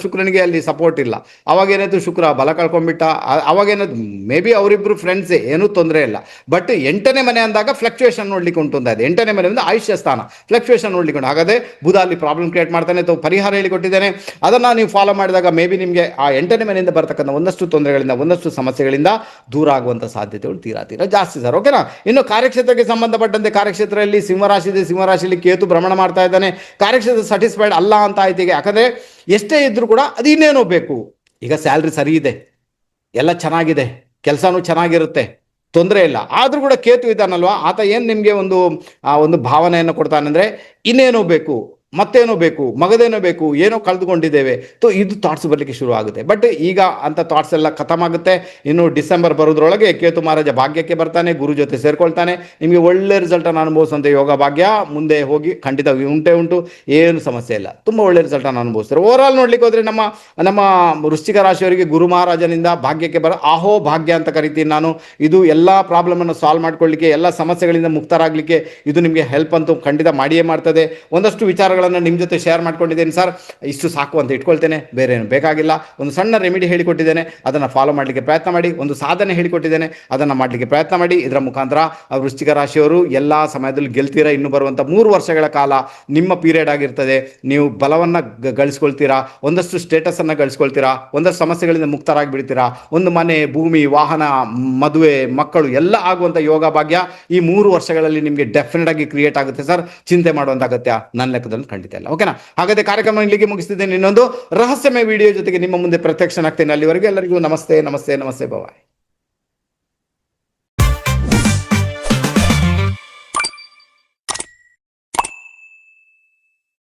ಶುಕ್ರನಿಗೆ ಅಲ್ಲಿ ಸಪೋರ್ಟ್ ಇಲ್ಲ. ಅವಾಗೇನಾಯ್ತು, ಶುಕ್ರ ಬಲ ಕಳ್ಕೊಂಡ್ಬಿಟ್ಟ. ಅವಾಗೇನಾಯ್ತು, ಮೇ ಬಿ ಅವರಿಬ್ಬರು ಫ್ರೆಂಡ್ಸೇ, ಏನೂ ತೊಂದರೆ ಇಲ್ಲ. ಬಟ್ 8ನೇ ಮನೆ ಅಂದಾಗ ಫ್ಲಕ್ಚುಯೇಷನ್ ನೋಡ್ಲಿಕ್ಕೆ ಉಂಟು ಅಂತ ಇದೆ. 8ನೇ ಮನೆಯಿಂದ ಆಯುಷ್ಯ ಸ್ಥಾನ, ಫ್ಲಕ್ಚುಯೇಷನ್ ನೋಡ್ಲಿಕ್ಕೆ ಉಂಟು. ಹಾಗಾದರೆ ಬುಧ ಅಲ್ಲಿ ಪ್ರಾಬ್ಲಮ್ ಕ್ರಿಯೇಟ್ ಮಾಡ್ತಾನೆ. ಪರಿಹಾರ ಹೇಳಿಕೊಟ್ಟಿದ್ದೇನೆ, ಅದನ್ನು ನೀವು ಫಾಲೋ ಮಾಡಿದಾಗ ಮೇ ಬಿ ನಿಮಗೆ ಆ 8ನೇ ಮನೆಯಿಂದ ಬರ್ತಕ್ಕಂಥ ಒಂದಷ್ಟು ತೊಂದರೆಗಳಿಂದ, ಒಂದಷ್ಟು ಸಮಸ್ಯೆಗಳಿಂದ ದೂರ ಆಗುವಂಥ ಸಾಧ್ಯತೆಗಳು ತೀರಾ ಜಾಸ್ತಿ ಸರ್. ಓಕೆನಾ? ಇನ್ನು ಕಾರ್ಯಕ್ಷೇತ್ರಕ್ಕೆ ಸಂಬಂಧಪಟ್ಟಂತೆ, ಕಾರ್ಯಕ್ಷೇತ್ರದಲ್ಲಿ ಸಿಂಹರಾಶಿ ಇದೆ, ಸಿಂಹರಾಶಿಯಲ್ಲಿ ಕೇತು ಭ್ರಮಣ ಮಾಡ್ತಾ ಇದ್ದಾನೆ. ಕಾರ್ಯಕ್ಷೇತ್ರ ಸ್ಯಾಟಿಸ್ಫೈಡ್ ಅಲ್ಲ ಅಂತ ಆಯ್ತು ಈಗ. ಯಾಕಂದರೆ ಎಷ್ಟೇ ಇದ್ರೂ ಕೂಡ ಅದು ಇನ್ನೇನೋ ಬೇಕು. ಈಗ ಸ್ಯಾಲ್ರಿ ಸರಿ ಇದೆ, ಎಲ್ಲ ಚೆನ್ನಾಗಿದೆ, ಕೆಲಸನೂ ಚೆನ್ನಾಗಿರುತ್ತೆ, ತೊಂದರೆ ಇಲ್ಲ. ಆದರೂ ಕೂಡ ಕೇತು ಇದ್ದಾನಲ್ವಾ, ಆತ ಏನು ನಿಮಗೆ ಒಂದು ಭಾವನೆಯನ್ನು ಕೊಡ್ತಾನೆಂದರೆ ಇನ್ನೇನೋ ಬೇಕು, ಮತ್ತೇನೋ ಬೇಕು, ಮಗದೇನೋ ಬೇಕು, ಏನೋ ಕಳೆದುಕೊಂಡಿದ್ದೇವೆ. ಇದು ಥಾಟ್ಸ್ ಬರಲಿಕ್ಕೆ ಶುರು ಆಗುತ್ತೆ. ಬಟ್ ಈಗ ಅಂಥ ಥಾಟ್ಸ್ ಎಲ್ಲ ಖತಮ್ ಆಗುತ್ತೆ. ಇನ್ನು ಡಿಸೆಂಬರ್ ಬರೋದ್ರೊಳಗೆ ಕೇತು ಮಹಾರಾಜ ಭಾಗ್ಯಕ್ಕೆ ಬರ್ತಾನೆ, ಗುರು ಜೊತೆ ಸೇರ್ಕೊಳ್ತಾನೆ. ನಿಮಗೆ ಒಳ್ಳೆ ರಿಸಲ್ಟನ್ನು ಅನುಭವಿಸುವಂಥ ಯೋಗ ಭಾಗ್ಯ ಮುಂದೆ ಹೋಗಿ ಖಂಡಿತ ಉಂಟು. ಏನು ಸಮಸ್ಯೆ ಇಲ್ಲ, ತುಂಬ ಒಳ್ಳೆ ರಿಸಲ್ಟನ್ನು ಅನುಭವಿಸ್ತಾರೆ. ಓವರಾಲ್ ನೋಡ್ಲಿಕ್ಕೆ ಹೋದರೆ ನಮ್ಮ ವೃಶ್ಚಿಕ ರಾಶಿಯವರಿಗೆ ಗುರು ಮಹಾರಾಜನಿಂದ ಭಾಗ್ಯಕ್ಕೆ ಅಹೋ ಭಾಗ್ಯ ಅಂತ ಕರಿತೀನಿ ನಾನು. ಇದು ಎಲ್ಲ ಪ್ರಾಬ್ಲಮನ್ನು ಸಾಲ್ವ್ ಮಾಡ್ಕೊಳ್ಳಿಕ್ಕೆ, ಎಲ್ಲ ಸಮಸ್ಯೆಗಳಿಂದ ಮುಕ್ತರಾಗಲಿಕ್ಕೆ ಇದು ನಿಮಗೆ ಹೆಲ್ಪ್ ಅಂತೂ ಖಂಡಿತ ಮಾಡಿಯೇ ಮಾಡ್ತದೆ. ಒಂದಷ್ಟು ವಿಚಾರಗಳು ನಿಮ್ಮ ಜೊತೆ ಶೇರ್ ಮಾಡ್ಕೊಂಡಿದ್ದೇನೆ ಸರ್, ಇಷ್ಟು ಸಾಕು ಅಂತ ಇಟ್ಕೊಳ್ತೇನೆ, ಬೇರೆ ಏನು ಬೇಕಾಗಿಲ್ಲ. ಒಂದು ಸಣ್ಣ ರೆಮಿಡಿ ಹೇಳಿಕೊಟ್ಟಿದ್ದೇನೆ, ಅದನ್ನು ಫಾಲೋ ಮಾಡಲಿಕ್ಕೆ ಪ್ರಯತ್ನ ಮಾಡಿ. ಒಂದು ಸಾಧನೆ ಹೇಳಿಕೊಟ್ಟಿದ್ದೇನೆ, ಅದನ್ನು ಮಾಡಲಿಕ್ಕೆ ಪ್ರಯತ್ನ ಮಾಡಿ. ಇದರ ಮುಖಾಂತರ ವೃಶ್ಚಿಕ ರಾಶಿಯವರು ಎಲ್ಲ ಸಮಯದಲ್ಲಿ ಗೆಲ್ತೀರಾ. ಇನ್ನು ಬರುವಂಥ 3 ವರ್ಷಗಳ ಕಾಲ ನಿಮ್ಮ ಪೀರಿಯಡ್ ಆಗಿರ್ತದೆ. ನೀವು ಬಲವನ್ನು ಗಳಿಸ್ಕೊಳ್ತೀರಾ, ಒಂದಷ್ಟು ಸ್ಟೇಟಸನ್ನು ಗಳಿಸ್ಕೊಳ್ತೀರಾ, ಒಂದಷ್ಟು ಸಮಸ್ಯೆಗಳಿಂದ ಮುಕ್ತರಾಗಿ ಬಿಡ್ತೀರಾ. ಒಂದು ಮನೆ, ಭೂಮಿ, ವಾಹನ, ಮದುವೆ, ಮಕ್ಕಳು ಎಲ್ಲ ಆಗುವಂಥ ಯೋಗ ಭಾಗ್ಯ ಈ 3 ವರ್ಷಗಳಲ್ಲಿ ನಿಮಗೆ ಡೆಫಿನೆಟ್ ಆಗಿ ಕ್ರಿಯೇಟ್ ಆಗುತ್ತೆ ಸರ್. ಚಿಂತೆ ಮಾಡುವಂಥ ಅಗತ್ಯ ನನ್ನ ಲೆಕ್ಕದಲ್ಲಿ ಖಂಡಿತ ಇಲ್ಲ. ಓಕೆನಾ? ಹಾಗಾದರೆ ಕಾರ್ಯಕ್ರಮ ಇಲ್ಲಿಗೆ ಮುಗಿಸ್ತಿದ್ದೇನೆ. ಇನ್ನೊಂದು ರಹಸ್ಯಮಯ ವಿಡಿಯೋ ಜೊತೆಗೆ ನಿಮ್ಮ ಮುಂದೆ ಪ್ರತ್ಯಕ್ಷನಾಗ್ತೇನೆ. ಅಲ್ಲಿವರೆಗೂ ಎಲ್ಲರಿಗೂ ನಮಸ್ತೆ. ಬಾಯ್.